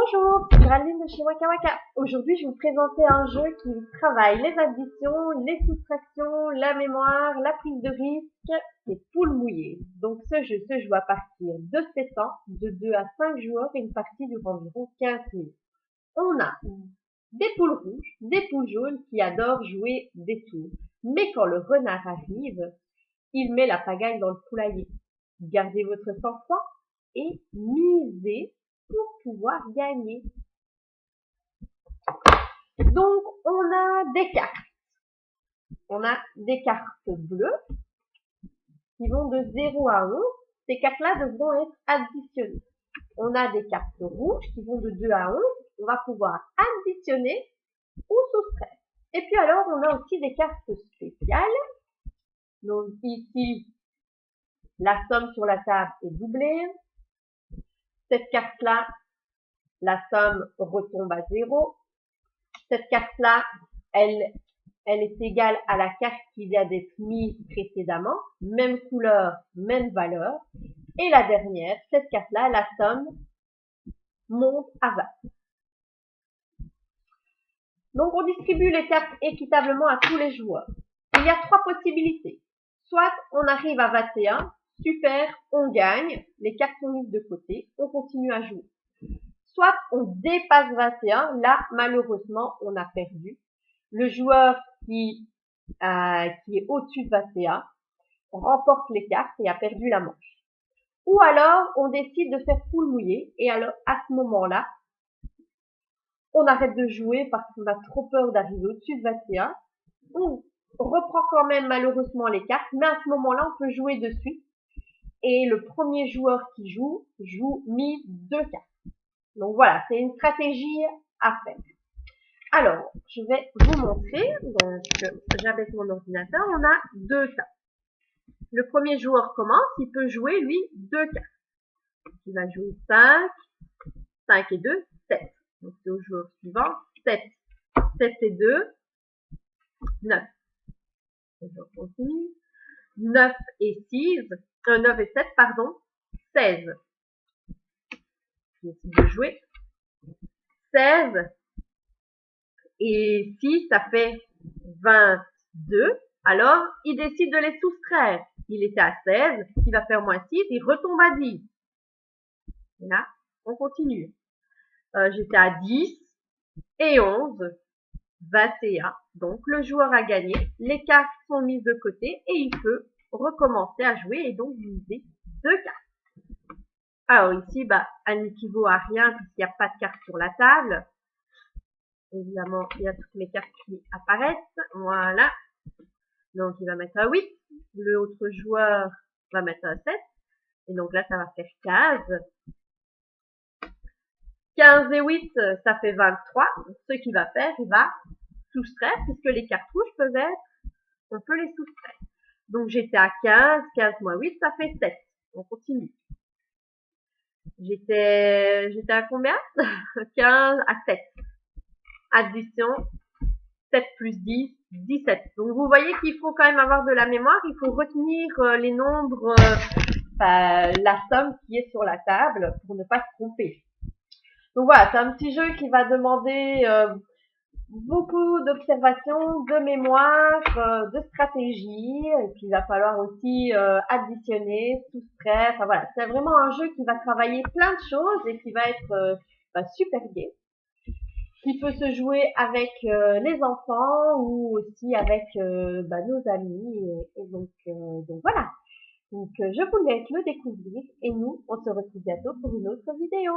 Bonjour, c'est Géraldine de chez Waka Waka. Aujourd'hui, je vais vous présenter un jeu qui travaille les additions, les soustractions, la mémoire, la prise de risque, les poules mouillées. Donc ce jeu se joue à partir de 7 ans, de 2 à 5 joueurs et une partie dure environ 15 minutes. On a des poules rouges, des poules jaunes qui adorent jouer des tours. Mais quand le renard arrive, il met la pagaille dans le poulailler. Gardez votre sang-froid et misez pour pouvoir gagner. Donc, on a des cartes. On a des cartes bleues qui vont de 0 à 11. Ces cartes-là devront être additionnées. On a des cartes rouges qui vont de 2 à 11. On va pouvoir additionner ou soustraire. Et puis alors, on a aussi des cartes spéciales. Donc ici, la somme sur la table est doublée. Cette carte-là, la somme retombe à 0. Cette carte-là, elle est égale à la carte qui vient d'être mise précédemment. Même couleur, même valeur. Et la dernière, cette carte-là, la somme monte à 20. Donc, on distribue les cartes équitablement à tous les joueurs. Il y a 3 possibilités. Soit on arrive à 21, super, on gagne, les cartes sont mises de côté, on continue à jouer. Soit on dépasse 21, là, malheureusement, on a perdu. Le joueur qui est au-dessus de 21 remporte les cartes et a perdu la manche. Ou alors, on décide de faire poule mouillée, et alors, à ce moment-là, on arrête de jouer parce qu'on a trop peur d'arriver au-dessus de 21. On reprend quand même malheureusement les cartes, mais à ce moment-là, on peut jouer dessus. Et le premier joueur qui joue mise 2 cartes. Donc voilà, c'est une stratégie à faire. Alors, je vais vous montrer. Donc, j'abaisse mon ordinateur. On a 2 cartes. Le premier joueur commence, il peut jouer, lui, 2 cartes. Il va jouer 5, 5 et 2, 7. Donc, c'est au joueur suivant, 7. 7 et 2, 9. Je continue. 9 et 6, 9 et 7, pardon, 16. Je décide de jouer. 16 et 6, ça fait 22. Alors, il décide de les soustraire. Il était à 16, il va faire moins 6, il retombe à 10. Et là, on continue. J'étais à 10 et 11, 21. Donc, le joueur a gagné. Les cartes sont mises de côté et il peut recommencer à jouer et donc miser 2 cartes. Alors ici, elle n'équivaut à rien puisqu'il n'y a pas de cartes sur la table. Évidemment, il y a toutes mes cartes qui apparaissent. Voilà. Donc, il va mettre un 8. L'autre joueur va mettre un 7. Et donc là, ça va faire 15. 15 et 8, ça fait 23. Donc, ce qu'il va faire, il va soustraire puisque les cartes rouges peuvent être, on peut les soustraire. Donc, j'étais à 15. 15 moins 8, ça fait 7. On continue. J'étais à combien? 15 à 7. Addition, 7 plus 10, 17. Donc, vous voyez qu'il faut quand même avoir de la mémoire. Il faut retenir les nombres, la somme qui est sur la table pour ne pas se tromper. Donc, voilà, c'est un petit jeu qui va demander beaucoup d'observation, de mémoire, de stratégie. Et puis, il va falloir aussi additionner, soustraire. Enfin, voilà, c'est vraiment un jeu qui va travailler plein de choses et qui va être super gai. Qui peut se jouer avec les enfants ou aussi avec nos amis. Et donc voilà. Donc je vous laisse le découvrir et nous, on se retrouve bientôt pour une autre vidéo.